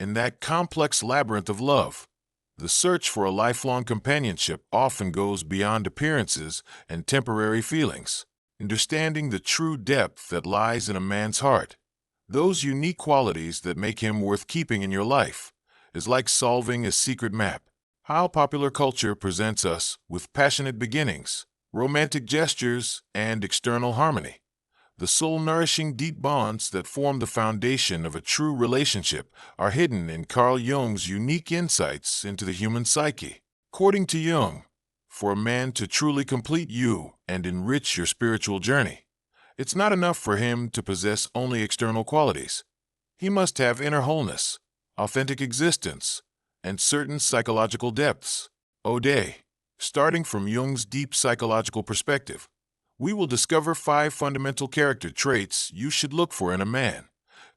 in that complex labyrinth of love. The search for a lifelong companionship often goes beyond appearances and temporary feelings. Understanding the true depth that lies in a man's heart, those unique qualities that make him worth keeping in your life, is like solving a secret map. How popular culture presents us with passionate beginnings, romantic gestures, and external harmony. The soul-nourishing deep bonds that form the foundation of a true relationship are hidden in Carl Jung's unique insights into the human psyche. According to Jung, for a man to truly complete you and enrich your spiritual journey, it's not enough for him to possess only external qualities. He must have inner wholeness, authentic existence, and certain psychological depths. O'Day, starting from Jung's deep psychological perspective, we will discover 5 fundamental character traits you should look for in a man.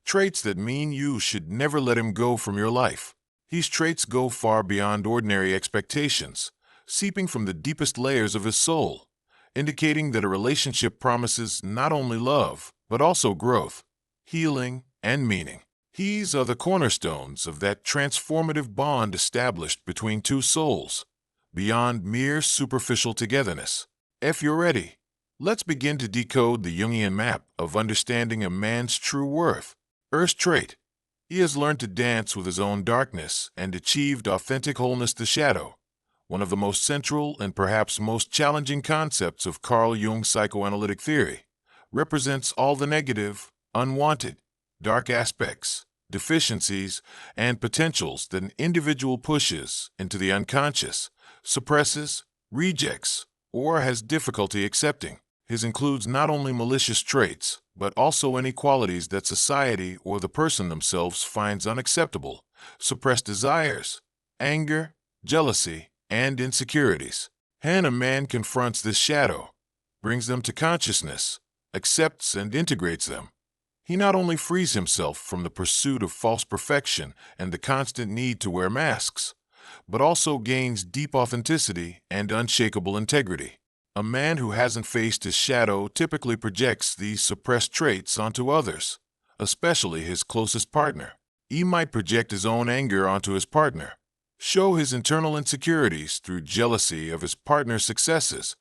Traits that mean you should never let him go from your life. These traits go far beyond ordinary expectations, seeping from the deepest layers of his soul, indicating that a relationship promises not only love, but also growth, healing, and meaning. These are the cornerstones of that transformative bond established between two souls, beyond mere superficial togetherness. If you're ready, let's begin to decode the Jungian map of understanding a man's true worth. First trait: he has learned to dance with his own darkness and achieved authentic wholeness to shadow, one of the most central and perhaps most challenging concepts of Carl Jung's psychoanalytic theory, represents all the negative, unwanted, dark aspects, deficiencies, and potentials that an individual pushes into the unconscious, suppresses, rejects, or has difficulty accepting. His includes not only malicious traits, but also any qualities that society or the person themselves finds unacceptable, suppressed desires, anger, jealousy, and insecurities. When a man confronts this shadow, brings them to consciousness, accepts and integrates them, he not only frees himself from the pursuit of false perfection and the constant need to wear masks, but also gains deep authenticity and unshakable integrity. A man who hasn't faced his shadow typically projects these suppressed traits onto others, especially his closest partner. He might project his own anger onto his partner, show his internal insecurities through jealousy of his partner's successes,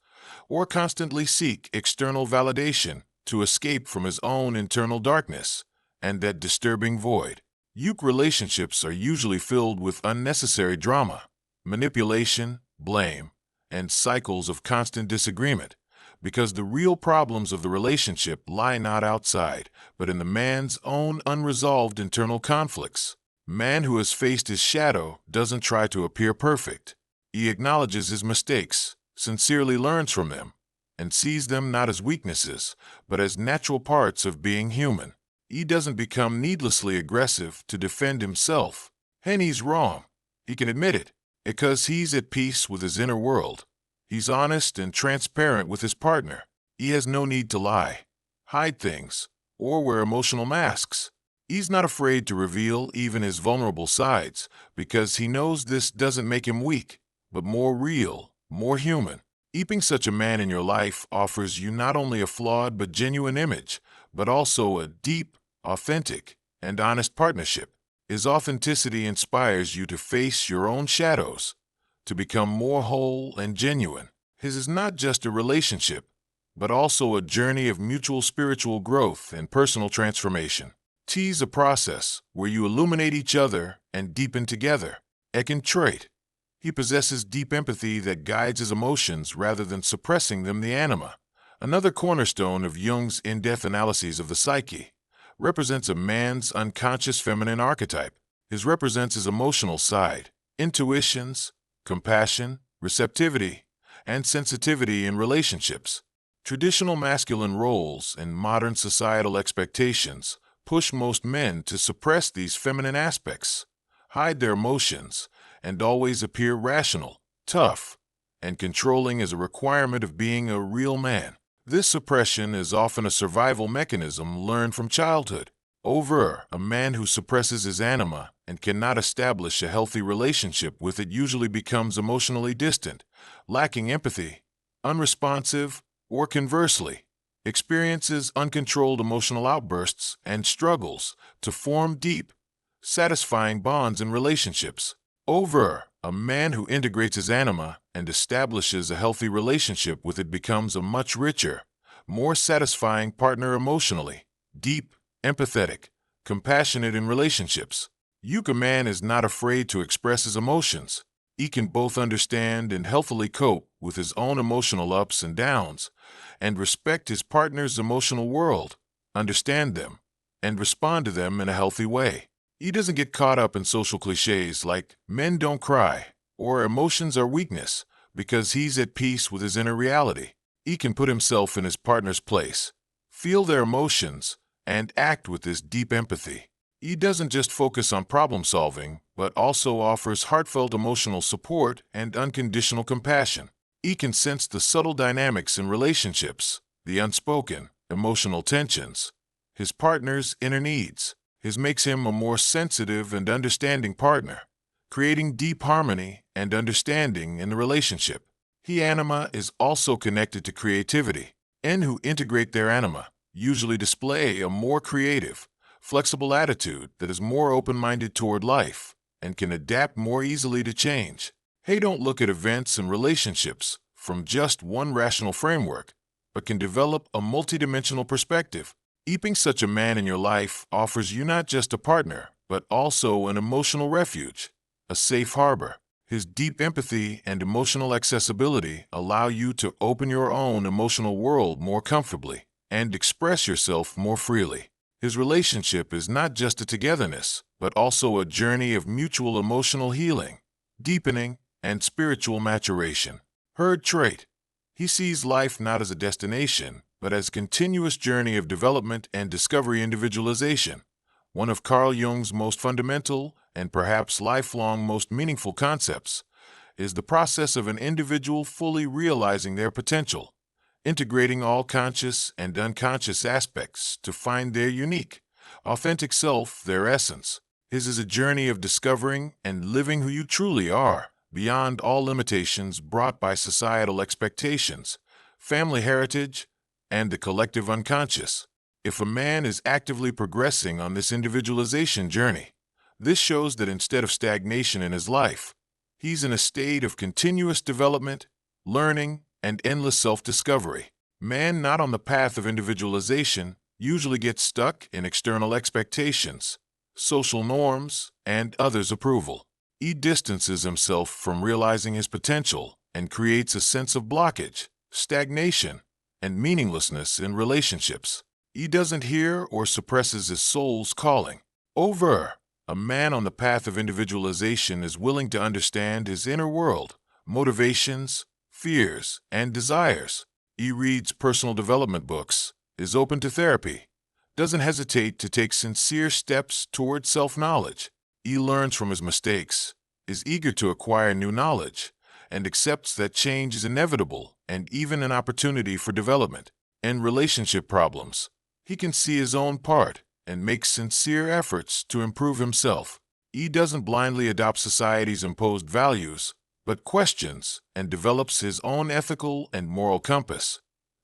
or constantly seek external validation to escape from his own internal darkness and that disturbing void. Jung relationships are usually filled with unnecessary drama, manipulation, blame, and cycles of constant disagreement, because the real problems of the relationship lie not outside, but in the man's own unresolved internal conflicts. A man who has faced his shadow doesn't try to appear perfect. He acknowledges his mistakes, sincerely learns from them, and sees them not as weaknesses, but as natural parts of being human. He doesn't become needlessly aggressive to defend himself. And he's wrong. He can admit it, because he's at peace with his inner world. He's honest and transparent with his partner. He has no need to lie, hide things, or wear emotional masks. He's not afraid to reveal even his vulnerable sides, because he knows this doesn't make him weak, but more real, more human. Keeping such a man in your life offers you not only a flawed but genuine image, but also a deep, authentic, and honest partnership. His authenticity inspires you to face your own shadows, to become more whole and genuine. His is not just a relationship, but also a journey of mutual spiritual growth and personal transformation. T's a process where you illuminate each other and deepen together. Second trait: he possesses deep empathy that guides his emotions rather than suppressing them. The Anima, another cornerstone of Jung's in-depth analyses of the psyche, represents a man's unconscious feminine archetype. His represents his emotional side, intuitions, compassion, receptivity, and sensitivity in relationships. Traditional masculine roles and modern societal expectations push most men to suppress these feminine aspects, hide their emotions, and always appear rational, tough, and controlling as a requirement of being a real man. This suppression is often a survival mechanism learned from childhood. A man who suppresses his anima and cannot establish a healthy relationship with it usually becomes emotionally distant, lacking empathy, unresponsive, or conversely, experiences uncontrolled emotional outbursts and struggles to form deep, satisfying bonds in relationships. A man who integrates his anima and establishes a healthy relationship with it becomes a much richer, more satisfying partner emotionally, deep, empathetic, compassionate in relationships. A man is not afraid to express his emotions. He can both understand and healthily cope with his own emotional ups and downs, and respect his partner's emotional world, understand them, and respond to them in a healthy way. He doesn't get caught up in social cliches like men don't cry or emotions are weakness because he's at peace with his inner reality. He can put himself in his partner's place, feel their emotions, and act with this deep empathy. He doesn't just focus on problem solving, but also offers heartfelt emotional support and unconditional compassion. He can sense the subtle dynamics in relationships, the unspoken, emotional tensions, his partner's inner needs. This makes him a more sensitive and understanding partner, creating deep harmony and understanding in the relationship. Anima is also connected to creativity. Men who integrate their anima usually display a more creative, flexible attitude that is more open-minded toward life and can adapt more easily to change. They don't look at events and relationships from just one rational framework, but can develop a multidimensional perspective. Keeping such a man in your life offers you not just a partner, but also an emotional refuge, a safe harbor. His deep empathy and emotional accessibility allow you to open your own emotional world more comfortably and express yourself more freely. His relationship is not just a togetherness, but also a journey of mutual emotional healing, deepening, and spiritual maturation. Herd trait. He sees life not as a destination, but as a continuous journey of development and discovery. Individualization, one of Carl Jung's most fundamental and perhaps lifelong most meaningful concepts, is the process of an individual fully realizing their potential, integrating all conscious and unconscious aspects to find their unique, authentic self, their essence. His is a journey of discovering and living who you truly are, beyond all limitations brought by societal expectations, family heritage, and the collective unconscious. If a man is actively progressing on this individualization journey, this shows that instead of stagnation in his life, he's in a state of continuous development, learning, and endless self-discovery. Man not on the path of individualization usually gets stuck in external expectations, social norms, and others' approval. He distances himself from realizing his potential and creates a sense of blockage, stagnation, and meaninglessness in relationships. He doesn't hear or suppresses his soul's calling. A man on the path of individualization is willing to understand his inner world, motivations, fears, and desires. He reads personal development books, is open to therapy, doesn't hesitate to take sincere steps toward self-knowledge. He learns from his mistakes, is eager to acquire new knowledge, and accepts that change is inevitable and even an opportunity for development. In relationship problems, he can see his own part and makes sincere efforts to improve himself. He doesn't blindly adopt society's imposed values, but questions and develops his own ethical and moral compass,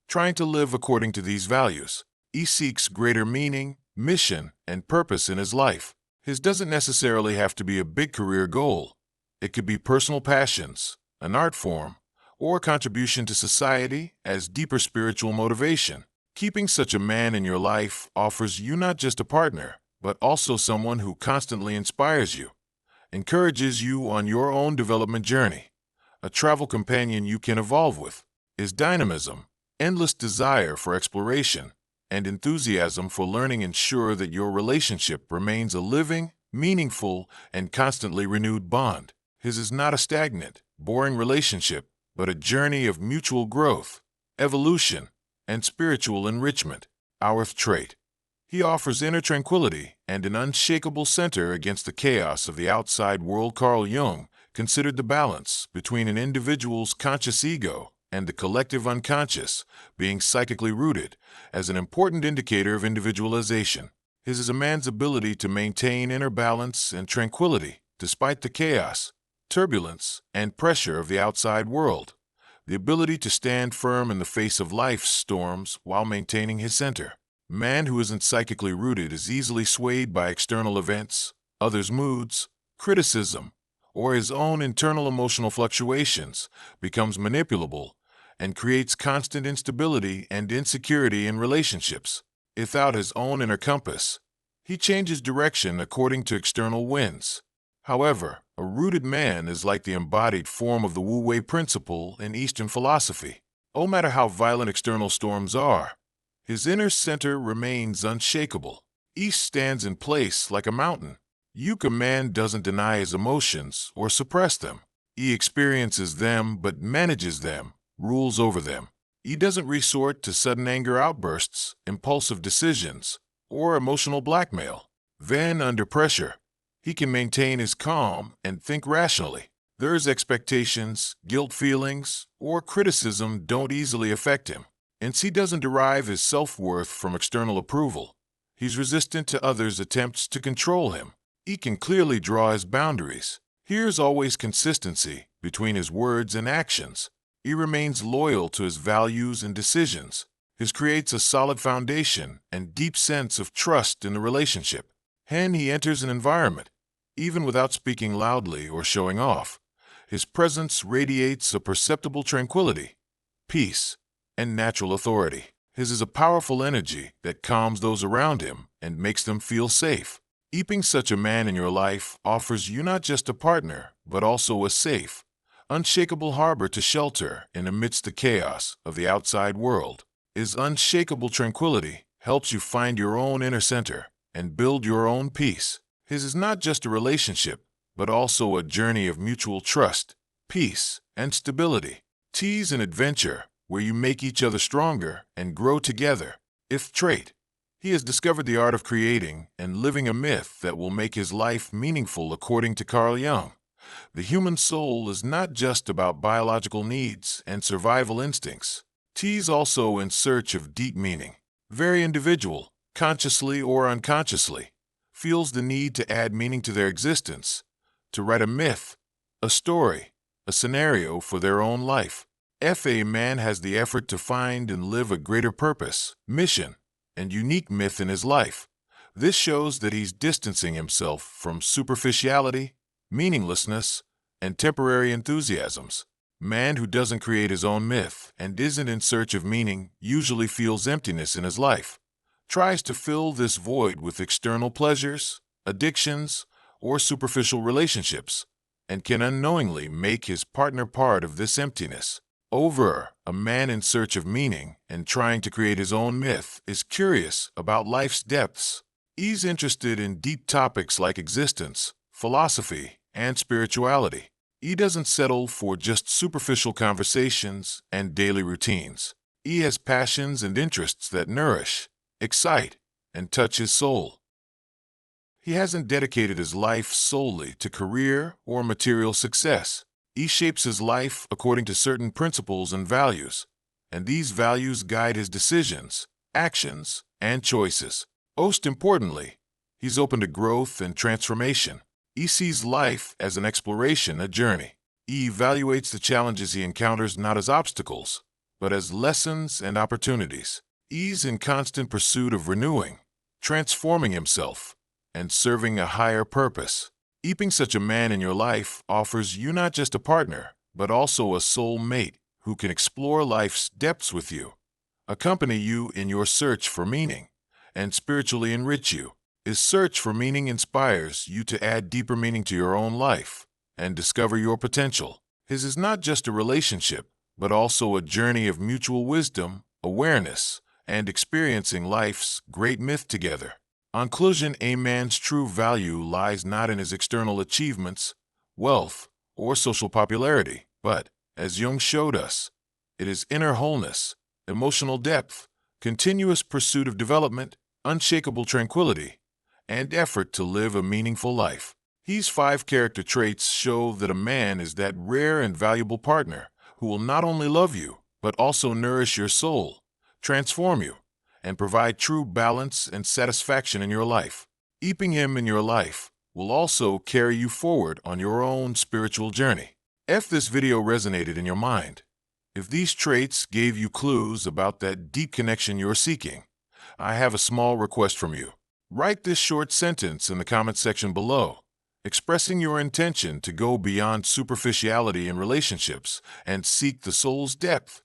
trying to live according to these values. He seeks greater meaning, mission, and purpose in his life. His doesn't necessarily have to be a big career goal. It could be personal passions, an art form, or contribution to society as deeper spiritual motivation. Keeping such a man in your life offers you not just a partner, but also someone who constantly inspires you, encourages you on your own development journey, a travel companion you can evolve with. His dynamism, endless desire for exploration, and enthusiasm for learning ensure that your relationship remains a living, meaningful, and constantly renewed bond. His is not a stagnant, boring relationship, but a journey of mutual growth, evolution, and spiritual enrichment. Our trait. He offers inner tranquility and an unshakable center against the chaos of the outside world. Carl Jung considered the balance between an individual's conscious ego and the collective unconscious, being psychically rooted, as an important indicator of individualization. His is a man's ability to maintain inner balance and tranquility despite the chaos, turbulence, and pressure of the outside world. The ability to stand firm in the face of life's storms while maintaining his center. Man who isn't psychically rooted is easily swayed by external events, others' moods, criticism, or his own internal emotional fluctuations, becomes manipulable, and creates constant instability and insecurity in relationships. Without his own inner compass, he changes direction according to external winds. However, a rooted man is like the embodied form of the Wu-Wei principle in Eastern philosophy. No matter how violent external storms are, his inner center remains unshakable. He stands in place like a mountain. A man doesn't deny his emotions or suppress them. He experiences them but manages them, rules over them. He doesn't resort to sudden anger outbursts, impulsive decisions, or emotional blackmail. Then, under pressure, he can maintain his calm and think rationally. His expectations, guilt feelings, or criticism don't easily affect him. And he doesn't derive his self-worth from external approval. He's resistant to others' attempts to control him. He can clearly draw his boundaries. Here's always consistency between his words and actions. He remains loyal to his values and decisions. This creates a solid foundation and deep sense of trust in the relationship. When he enters an environment, even without speaking loudly or showing off, his presence radiates a perceptible tranquility, peace, and natural authority. His is a powerful energy that calms those around him and makes them feel safe. Keeping such a man in your life offers you not just a partner, but also a safe, unshakable harbor to shelter in amidst the chaos of the outside world. His unshakable tranquility helps you find your own inner center and build your own peace. His is not just a relationship, but also a journey of mutual trust, peace, and stability. Tease an adventure where you make each other stronger and grow together. If trait, he has discovered the art of creating and living a myth that will make his life meaningful. According to Carl Jung, the human soul is not just about biological needs and survival instincts. He's also in search of deep meaning. Very individual, consciously or unconsciously, feels the need to add meaning to their existence, to write a myth, a story, a scenario for their own life. A man has the effort to find and live a greater purpose, mission, and unique myth in his life. This shows that he's distancing himself from superficiality, meaninglessness, and temporary enthusiasms. Man who doesn't create his own myth and isn't in search of meaning usually feels emptiness in his life, tries to fill this void with external pleasures, addictions, or superficial relationships, and can unknowingly make his partner part of this emptiness. A man in search of meaning and trying to create his own myth is curious about life's depths. He's interested in deep topics like existence, philosophy, and spirituality. He doesn't settle for just superficial conversations and daily routines. He has passions and interests that nourish, excite, and touch his soul. He hasn't dedicated his life solely to career or material success. He shapes his life according to certain principles and values, and these values guide his decisions, actions, and choices. Most importantly, he's open to growth and transformation. He sees life as an exploration, a journey. He evaluates the challenges he encounters not as obstacles, but as lessons and opportunities. He's in constant pursuit of renewing, transforming himself, and serving a higher purpose. Keeping such a man in your life offers you not just a partner, but also a soul mate who can explore life's depths with you, accompany you in your search for meaning, and spiritually enrich you. His search for meaning inspires you to add deeper meaning to your own life and discover your potential. His is not just a relationship, but also a journey of mutual wisdom, awareness, and experiencing life's great myth together. On conclusion, a man's true value lies not in his external achievements, wealth, or social popularity, but, as Jung showed us, it is inner wholeness, emotional depth, continuous pursuit of development, unshakable tranquility, and effort to live a meaningful life. These 5 character traits show that a man is that rare and valuable partner who will not only love you, but also nourish your soul, transform you, and provide true balance and satisfaction in your life. Keeping him in your life will also carry you forward on your own spiritual journey. If this video resonated in your mind, if these traits gave you clues about that deep connection you're seeking, I have a small request from you. Write this short sentence in the comment section below, expressing your intention to go beyond superficiality in relationships and seek the soul's depth.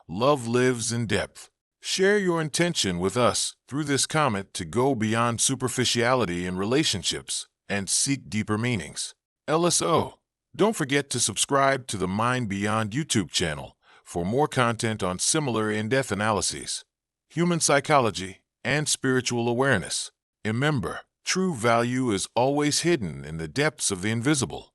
Love lives in depth. Share your intention with us through this comment to go beyond superficiality in relationships and seek deeper meanings. LSO. Don't forget to subscribe to the Mind Beyond YouTube channel for more content on similar in-depth analyses, human psychology, and spiritual awareness. Remember, true value is always hidden in the depths of the invisible.